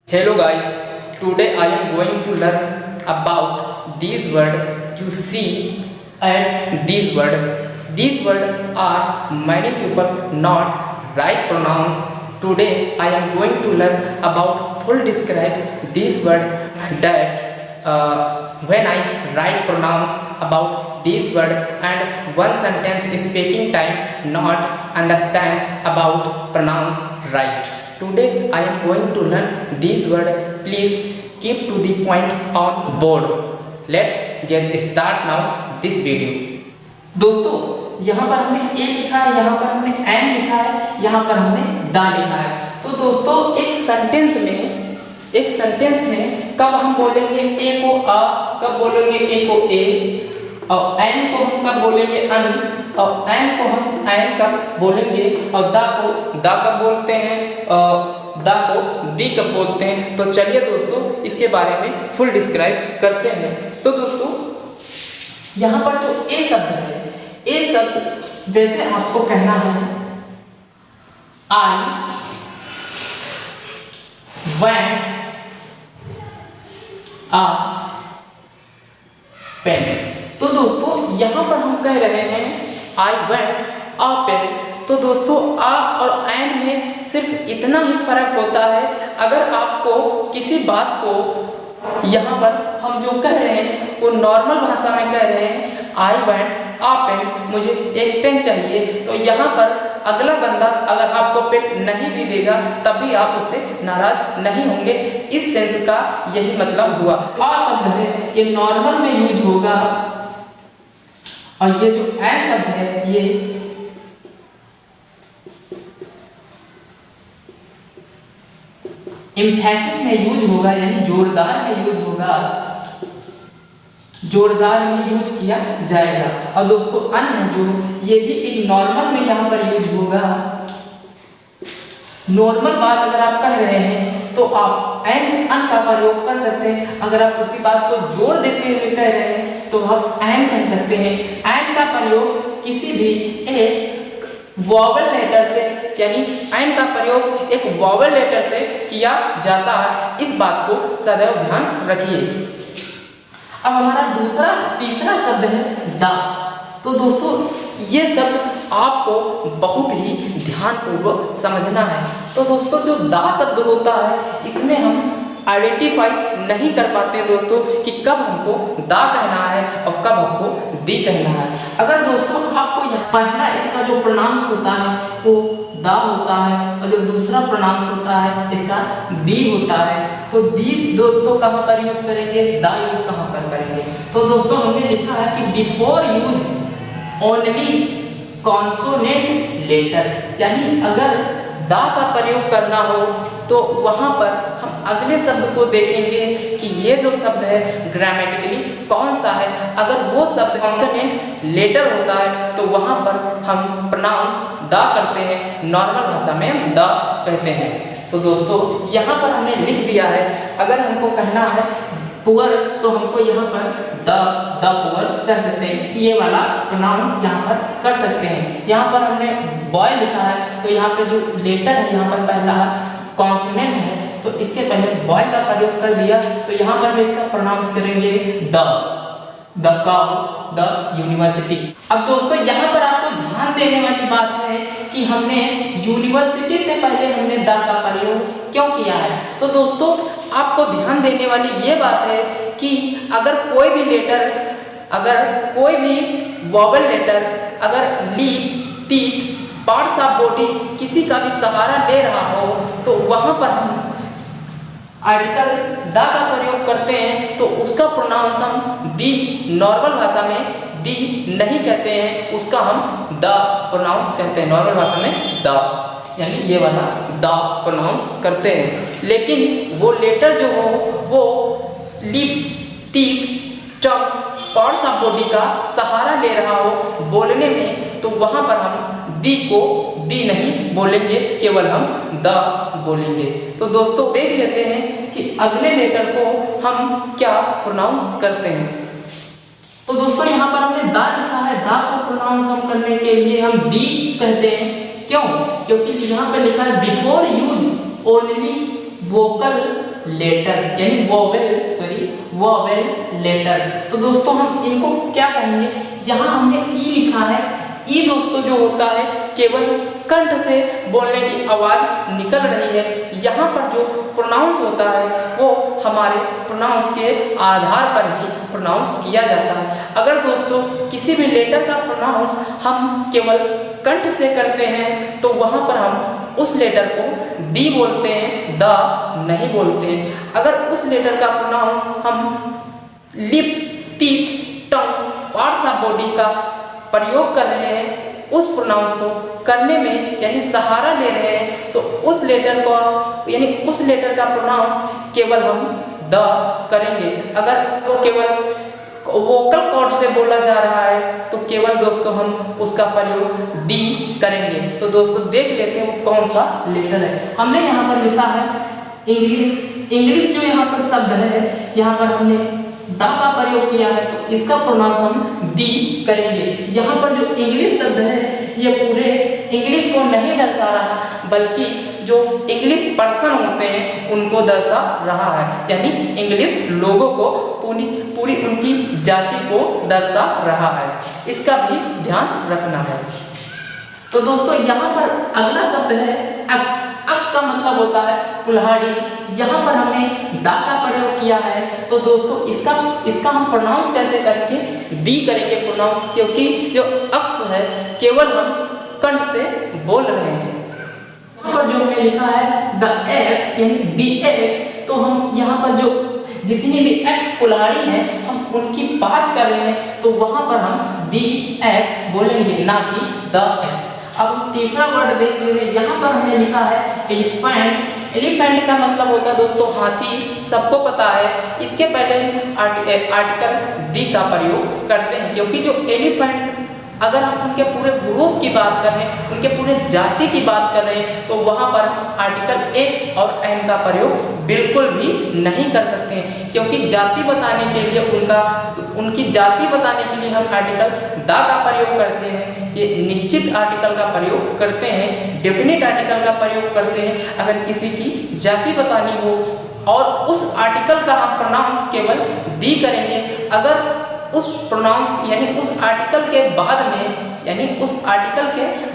Hello guys, today I am going to learn about these words you see and these words. These words are many people not right pronounce. Today I am going to learn about full describe these words that when I right pronounce about these words and one sentence speaking time not understand about pronounce right. Today I am going to learn these words. Please keep to the point on board. Let's get start now this video. दोस्तों यहाँ पर हमने ए लिखा है, यहाँ पर हमने N लिखा है, यहाँ पर हमने दा लिखा है। तो दोस्तों एक सेंटेंस में कब हम बोलेंगे ए को अ, कब बोलेंगे ए को ए, और एन को हम कब बोलेंगे अन, और एन को हम एन कब बोलेंगे, और दा को दा कब बोलते हैं, दा को दी कब बोलते हैं। तो चलिए दोस्तों इसके बारे में फुल डिस्क्राइब करते हैं। तो दोस्तों यहाँ पर जो ए शब्द है, ए शब्द जैसे आपको कहना है आई वेंट अ पेन। तो दोस्तों यहाँ पर हम कह रहे हैं आई वेंट अ पेन। तो दोस्तों आ और एन में सिर्फ इतना ही फर्क होता है। अगर आपको किसी बात को यहाँ पर हम जो कह रहे हैं वो नॉर्मल भाषा में कह रहे हैं आई वेंट अ पेन, मुझे एक पेन चाहिए, तो यहाँ पर अगला बंदा अगर आपको पेन नहीं भी देगा तभी आप उससे नाराज नहीं होंगे। इस सेंस का यही मतलब हुआ। आ शब्द है ये नॉर्मल में यूज होगा, और ये जो एन शब्द है ये एम्फेसिस में यूज होगा, यानी जोरदार में यूज होगा, जोरदार में यूज किया जाएगा। और दोस्तों अन है जो ये भी एक नॉर्मल में यहाँ पर यूज होगा। नॉर्मल बात अगर आप कह रहे हैं तो आप एन अन का प्रयोग कर सकते हैं। अगर आप उसी बात को जोर देते हुए कह रहे हैं तो आप एन कह सकते हैं। एन का प्रयोग किसी भी एक वॉवल लेटर से, यानी एन का प्रयोग एक वॉवल लेटर से किया जाता है। इस बात को सदैव ध्यान रखिए। अब हमारा तीसरा शब्द है दा। तो दोस्तों ये शब्द आपको बहुत ही ध्यानपूर्वक समझना है। तो दोस्तों जो दा शब्द होता है इसमें हम आइडेंटिफाई नहीं कर पाते हैं दोस्तों कि कब हमको दा कहना है और कब हमको दी कहना है। अगर दोस्तों आपको पहला इसका जो प्रोनाउंस होता है वो दा होता है, और जो दूसरा प्रोनाउंस होता है इसका दी होता है, तो दी दोस्तों कहाँ पर यूज करेंगे, दा यूज कहाँ पर करेंगे। तो दोस्तों हमने लिखा है कि before use only consonant letter, यानी अगर दा का प्रयोग करना हो तो वहाँ पर हम अगले शब्द को देखेंगे कि ये जो शब्द है ग्रामेटिकली कौन सा है। अगर वो शब्द कॉन्सोनेंट लेटर होता है तो वहाँ पर हम प्रोनाउंस दा करते हैं, नॉर्मल भाषा में हम दा कहते हैं। तो दोस्तों यहाँ पर हमने लिख दिया है, अगर हमको कहना है पुअर तो हमको यहाँ पर द पुअर कह सकते हैं। ये वाला प्रोनाउंस यहाँ पर कर सकते हैं। यहाँ पर हमने बॉय लिखा है तो यहाँ पे जो लेटर है यहाँ पर पहला कॉन्सोनेंट है, तो इसके पहले बॉय का प्रयोग कर दिया, तो यहाँ पर हम इसका प्रोनाउंस करेंगे द काउ द यूनिवर्सिटी। अब दोस्तों यहाँ पर आपको ध्यान देने वाली बात है कि हमने यूनिवर्सिटी से पहले हमने द का प्रयोग क्यों किया है। तो दोस्तों आपको ध्यान देने वाली ये बात है कि अगर कोई भी लेटर, अगर कोई भी वॉवल लेटर, अगर lip teeth parts of body किसी का भी सहारा ले रहा हो तो वहाँ पर हम आर्टिकल दा का प्रयोग करते हैं, तो उसका प्रोनाउंस हम दी, नॉर्मल भाषा में दी नहीं कहते हैं, उसका हम दा प्रोनाउंस कहते हैं। नॉर्मल भाषा में दा, यानी ये वाला दा प्रोनाउंस करते हैं। लेकिन वो लेटर जो हो वो lips teeth tongue parts of body का सहारा ले रहा हो बोलने में, तो वहाँ पर हम दी को दी नहीं बोलेंगे, केवल हम द बोलेंगे। तो दोस्तों देख लेते हैं कि अगले लेटर को हम क्या प्रोनाउंस करते हैं। तो दोस्तों यहाँ पर हमने दा लिखा है, दा को प्रोनाउंस हम करने के लिए हम दी कहते हैं। क्यों? क्योंकि यहाँ पर लिखा है before use only vocal letter यानी वोवेल लेटर। तो दोस्तों हम इनको क्या कहेंगे, यहाँ हमने ई लिखा है। ई दोस्तों जो होता है केवल कंठ से बोलने की आवाज निकल रही है। यहाँ पर जो प्रोनाउंस होता है वो हमारे प्रोनाउंस के आधार पर ही प्रोनाउंस किया जाता है। अगर दोस्तों किसी भी लेटर का प्रोनाउंस हम केवल कंठ से करते हैं तो वहाँ पर हम उस लेटर को डी बोलते हैं, द नहीं बोलते हैं। अगर उस लेटर का प्रोनाउंस हम lips, teeth, tongue, parts of body का प्रयोग कर रहे हैं, उस प्रोनाउंस को करने में यानी सहारा ले रहे हैं, तो उस लेटर को यानी उस लेटर का प्रोनाउंस केवल हम द करेंगे। अगर वो केवल वोकल कॉर्ड से बोला जा रहा है तो केवल दोस्तों हम उसका प्रयोग डी करेंगे। तो दोस्तों देख लेते हैं वो कौन सा लेटर है। हमने यहाँ पर लिखा है इंग्लिश जो यहाँ पर शब्द है, यहाँ पर हमने द का प्रयोग किया है तो इसका प्रोनाउंस हम डी करेंगे। यहाँ पर जो इंग्लिश शब्द है ये पूरे इंग्लिश को नहीं दर्शा रहा बल्कि जो इंग्लिश पर्सन होते हैं उनको दर्शा रहा है, यानी इंग्लिश लोगों को पूरी उनकी जाति को दर्शा रहा है। इसका भी ध्यान रखना है। तो दोस्तों यहाँ पर अगला शब्द है अक्स। अक्स का मतलब होता है कुल्हाड़ी। यहाँ पर हमने दा का प्रयोग किया है तो दोस्तों इसका हम प्रोनाउंस कैसे करेंगे, डी करेंगे प्रोनाउंस, क्योंकि जो अक्स है केवल हम कंठ से बोल रहे हैं। यहाँ पर जो हमें लिखा है द एक्स यानी डी एक्स, तो हम यहाँ पर जो जितनी भी एक्स कुल्हाड़ी हैं हम उनकी बात कर रहे हैं तो वहां पर हम डी एक्स बोलेंगे, ना कि द एक्स। अब तीसरा वर्ड देख लीजिए, यहाँ पर हमने लिखा है एलिफेंट। एलिफेंट का मतलब होता है दोस्तों हाथी, सबको पता है। इसके पहले आर्टिकल दी का प्रयोग करते हैं, क्योंकि जो एलिफेंट अगर हम उनके पूरे ग्रुप की बात कर रहे हैं, उनके पूरे जाति की बात कर रहे हैं तो वहाँ पर आर्टिकल ए और एन का प्रयोग बिल्कुल भी नहीं कर सकते हैं, क्योंकि जाति बताने के लिए उनकी जाति बताने के लिए हम आर्टिकल दा का प्रयोग करते हैं। ये निश्चित आर्टिकल का प्रयोग करते हैं, डेफिनेट आर्टिकल का प्रयोग करते हैं अगर किसी की जाति बतानी हो, और उस आर्टिकल का हम प्रोनाउंस केवल दी करेंगे अगर उस प्रोनाउंस यानी उस आर्टिकल के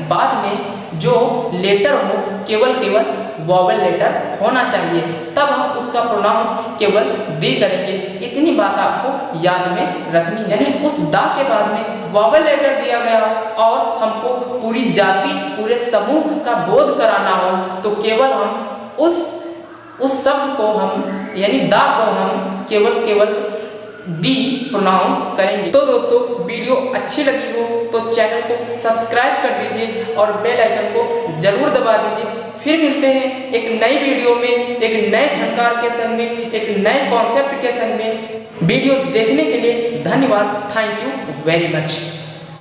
बाद में जो लेटर हो केवल वोवेल लेटर होना चाहिए, तब हम उसका प्रोनाउंस केवल दी करेंगे। इतनी बात आपको याद में रखनी है। यानी उस दा के बाद में वोवेल लेटर दिया गया और हमको पूरी जाति, पूरे समूह का बोध कराना हो तो केवल हम उस शब्द को हम यानी दा को हम केवल दी प्रोनाउंस करेंगे। तो दोस्तों वीडियो अच्छी लगी हो तो चैनल को सब्सक्राइब कर दीजिए और बेल आइकन को जरूर दबा दीजिए। फिर मिलते हैं एक नई वीडियो में, एक नए झंकार के संग में, एक नए कॉन्सेप्ट के संग में। वीडियो देखने के लिए धन्यवाद। Thank you very much.